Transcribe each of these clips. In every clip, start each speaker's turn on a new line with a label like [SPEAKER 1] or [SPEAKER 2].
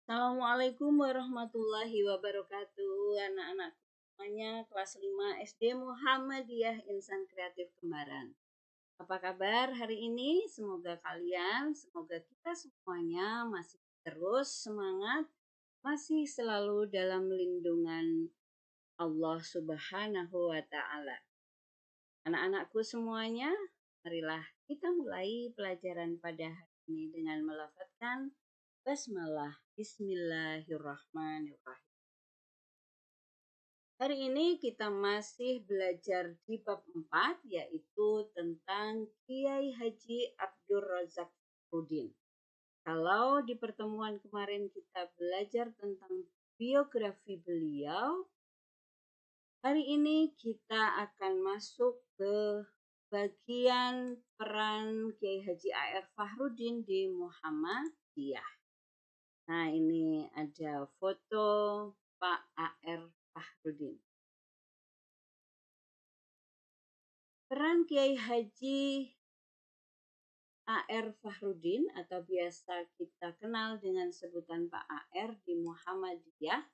[SPEAKER 1] Assalamualaikum warahmatullahi wabarakatuh. Anak-anak semuanya kelas 5 SD Muhammadiyah Insan Kreatif Kembaran. Apa kabar hari ini? Semoga kita semuanya masih terus semangat, masih selalu dalam lindungan Allah Subhanahu wa taala. Anak-anakku semuanya, marilah kita mulai pelajaran pada hari ini dengan melafadzkan basmalah. Bismillahirrahmanirrahim. Hari ini kita masih belajar di bab 4, yaitu tentang Kiai Haji Abdur Razak Rudin. Kalau di pertemuan kemarin kita belajar tentang biografi beliau, hari ini kita akan masuk ke bagian peran Kiai Haji A.R. Fahrudin di Muhammadiyah. Nah, ini ada foto Pak A.R. Fahrudin. Peran Kiai Haji A.R. Fahrudin atau biasa kita kenal dengan sebutan Pak A.R. di Muhammadiyah.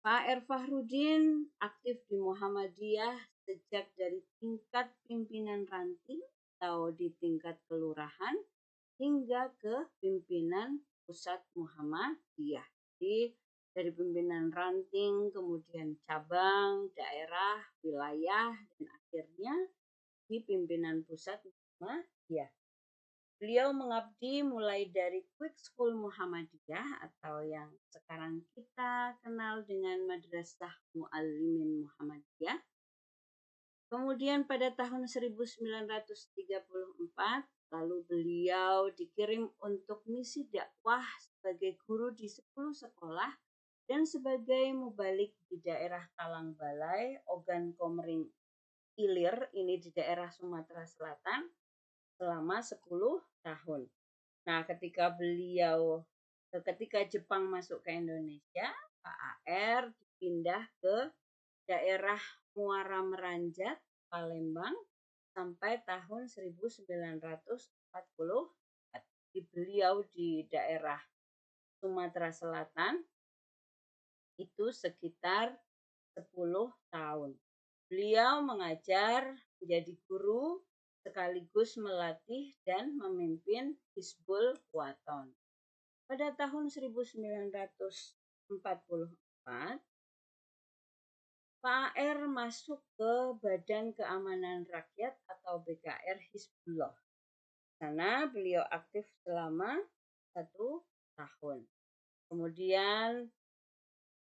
[SPEAKER 1] Pak A.R. Fahrudin aktif di Muhammadiyah sejak dari tingkat pimpinan ranting atau di tingkat kelurahan hingga ke pimpinan pusat Muhammadiyah. Jadi dari pimpinan ranting, kemudian cabang, daerah, wilayah, dan akhirnya di pimpinan pusat Muhammadiyah. Beliau mengabdi mulai dari Quick School Muhammadiyah atau yang sekarang kita kenal dengan Madrasah Muallimin Muhammadiyah. Kemudian pada tahun 1934, lalu beliau dikirim untuk misi dakwah sebagai guru di 10 sekolah dan sebagai mubalik di daerah Talang Balai, Ogan Komering Ilir, ini di daerah Sumatera Selatan, selama 10 tahun. Nah, ketika Jepang masuk ke Indonesia, Pak A.R. dipindah ke daerah Muara Meranjat, Palembang, sampai tahun 1940. Beliau di daerah Sumatera Selatan itu sekitar 10 tahun. Beliau mengajar, menjadi guru, sekaligus melatih dan memimpin Hizbul Waton. Pada tahun 1944, Pak A.R. masuk ke Badan Keamanan Rakyat atau BKR Hizbullah. Di sana beliau aktif selama 1 tahun. Kemudian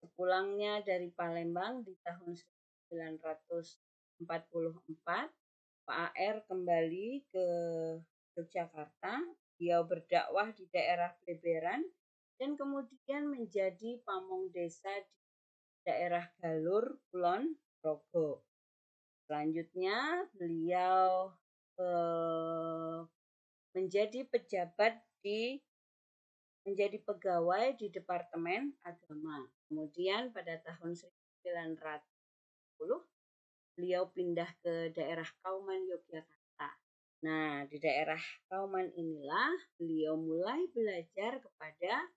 [SPEAKER 1] sepulangnya dari Palembang di tahun 1944, Pak A.R. kembali ke Yogyakarta. Beliau berdakwah di daerah Pleberan dan kemudian menjadi pamong desa di daerah Galur, Kulon Progo. Selanjutnya beliau menjadi pegawai di Departemen Agama. Kemudian pada tahun 1910 beliau pindah ke daerah Kauman, Yogyakarta. Nah, di daerah Kauman inilah beliau mulai belajar kepada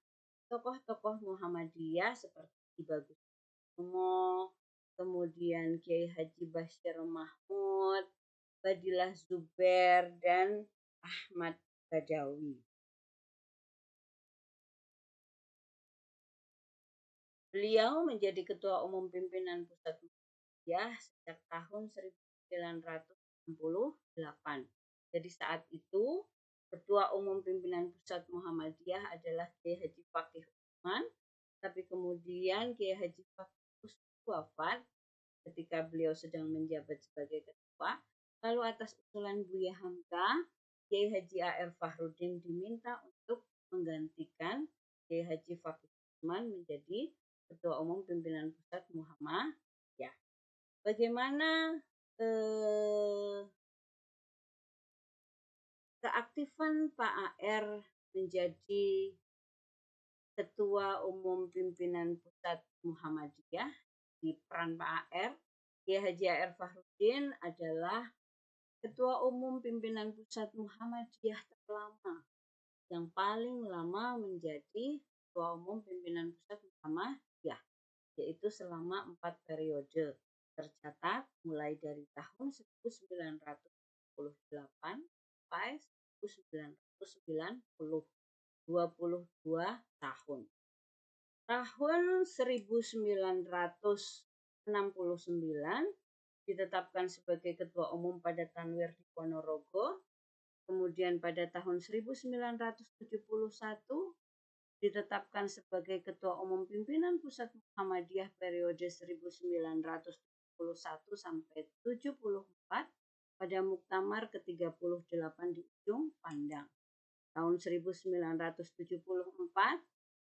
[SPEAKER 1] tokoh-tokoh Muhammadiyah seperti Ki Bagus Kusumo, kemudian Kiai Haji Bashir Mahmud, Fadilah Zubair, dan Ahmad Badawi. Beliau menjadi Ketua Umum Pimpinan Pusat Muhammadiyah sejak tahun 1968. Jadi saat itu Ketua Umum Pimpinan Pusat Muhammadiyah adalah Kiai Haji Fakih Utsman, tapi kemudian Kiai Haji Fakih wafat ketika beliau sedang menjabat sebagai ketua. Lalu atas usulan Buya Hamka, Kiai Haji A.R. Fahrudin diminta untuk menggantikan Kiai Haji Fakih Utsman menjadi Ketua Umum Pimpinan Pusat Muhammadiyah. Bagaimana keaktifan Pak A.R. menjadi Ketua Umum Pimpinan Pusat Muhammadiyah di peran Pak A.R. Kiai Haji A.R. Fahrudin adalah Ketua Umum Pimpinan Pusat Muhammadiyah terlama, yang paling lama menjadi Ketua Umum Pimpinan Pusat Muhammadiyah, yaitu selama 4 periode. Tercatat mulai dari tahun 1948 sampai 1990, 22 tahun. Tahun 1969 ditetapkan sebagai Ketua Umum pada Tanwir di Ponorogo. Kemudian pada tahun 1971 ditetapkan sebagai Ketua Umum Pimpinan Pusat Muhammadiyah periode 1971 sampai 74 pada Muktamar ke-38 di Ujung Pandang. Tahun 1974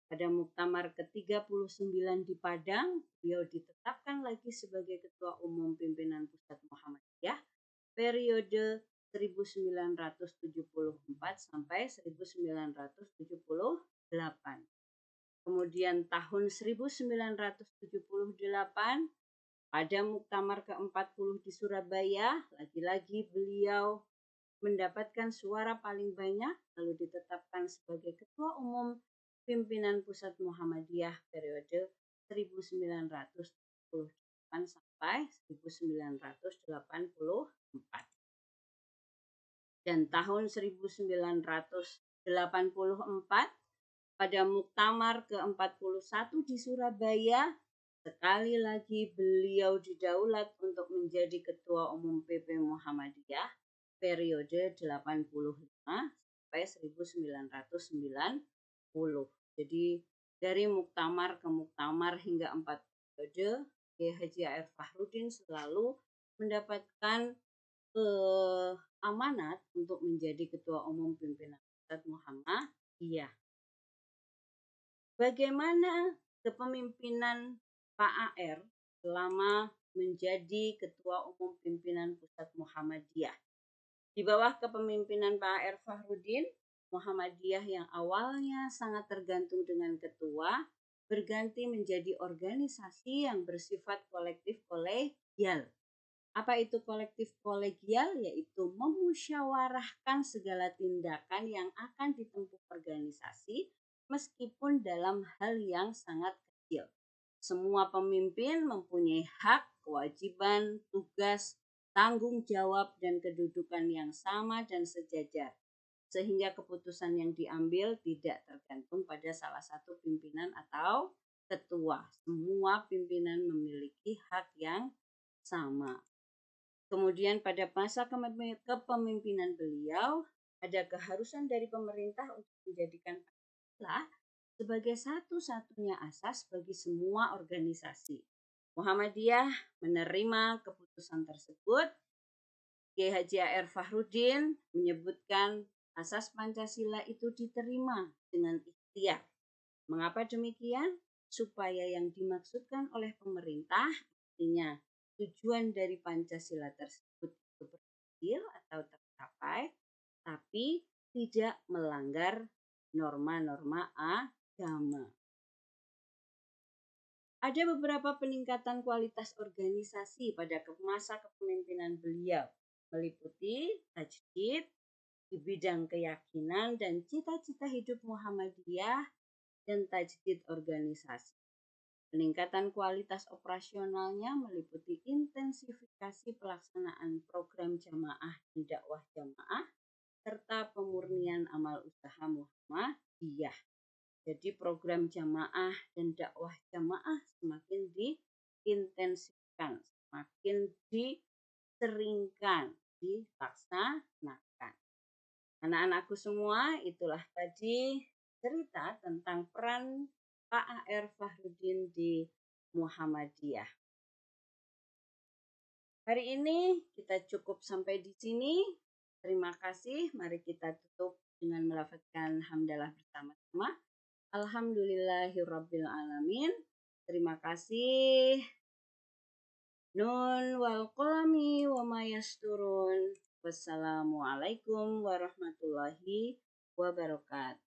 [SPEAKER 1] pada Muktamar ke-39 di Padang, beliau ditetapkan lagi sebagai Ketua Umum Pimpinan Pusat Muhammadiyah periode 1974 sampai 1978. Kemudian tahun 1978 pada Muktamar ke-40 di Surabaya, lagi-lagi beliau mendapatkan suara paling banyak lalu ditetapkan sebagai Ketua Umum Pimpinan Pusat Muhammadiyah periode 1978 sampai 1984. Dan tahun 1984 pada Muktamar ke-41 di Surabaya, sekali lagi beliau didaulat untuk menjadi Ketua Umum PP Muhammadiyah periode 85 sampai 1990. Jadi dari muktamar ke muktamar hingga 4 periode, Kiai Haji A.R. Fahrudin selalu mendapatkan amanat untuk menjadi Ketua Umum Pimpinan Pusat Muhammadiyah. Bagaimana kepemimpinan Pak AR selama menjadi Ketua Umum Pimpinan Pusat Muhammadiyah? Di bawah kepemimpinan Pak AR Fahrudin, Muhammadiyah yang awalnya sangat tergantung dengan ketua, berganti menjadi organisasi yang bersifat kolektif kolegial. Apa itu kolektif kolegial? Yaitu memusyawarahkan segala tindakan yang akan ditempuh organisasi meskipun dalam hal yang sangat kecil. Semua pemimpin mempunyai hak, kewajiban, tugas, tanggung jawab, dan kedudukan yang sama dan sejajar. Sehingga keputusan yang diambil tidak tergantung pada salah satu pimpinan atau ketua. Semua pimpinan memiliki hak yang sama. Kemudian pada masa kepemimpinan beliau, ada keharusan dari pemerintah untuk menjadikan Pancasila sebagai satu-satunya asas bagi semua organisasi. Muhammadiyah menerima keputusan tersebut. Kiai Haji A.R. Fahrudin menyebutkan asas Pancasila itu diterima dengan ikhtiar. Mengapa demikian? Supaya yang dimaksudkan oleh pemerintah, artinya tujuan dari Pancasila tersebut itu berhasil atau tercapai, tapi tidak melanggar norma-norma agama. Ada beberapa peningkatan kualitas organisasi pada masa kepemimpinan beliau, meliputi tajdid di bidang keyakinan dan cita-cita hidup Muhammadiyah dan tajdid organisasi. Peningkatan kualitas operasionalnya meliputi intensifikasi pelaksanaan program jamaah dan dakwah jamaah serta pemurnian amal usaha Muhammadiyah. Jadi program jamaah dan dakwah jamaah semakin diintensifkan, semakin diseringkan, dilaksanakan. Anak-anakku semua, itulah tadi cerita tentang peran Pak A.R. Fahrudin di Muhammadiyah. Hari ini kita cukup sampai di sini. Terima kasih. Mari kita tutup dengan melafazkan hamdalah bersama-sama. Alhamdulillahirabbil alamin. Terima kasih. Nun wal qalami wa ma yasturun. Wassalamualaikum warahmatullahi wabarakatuh.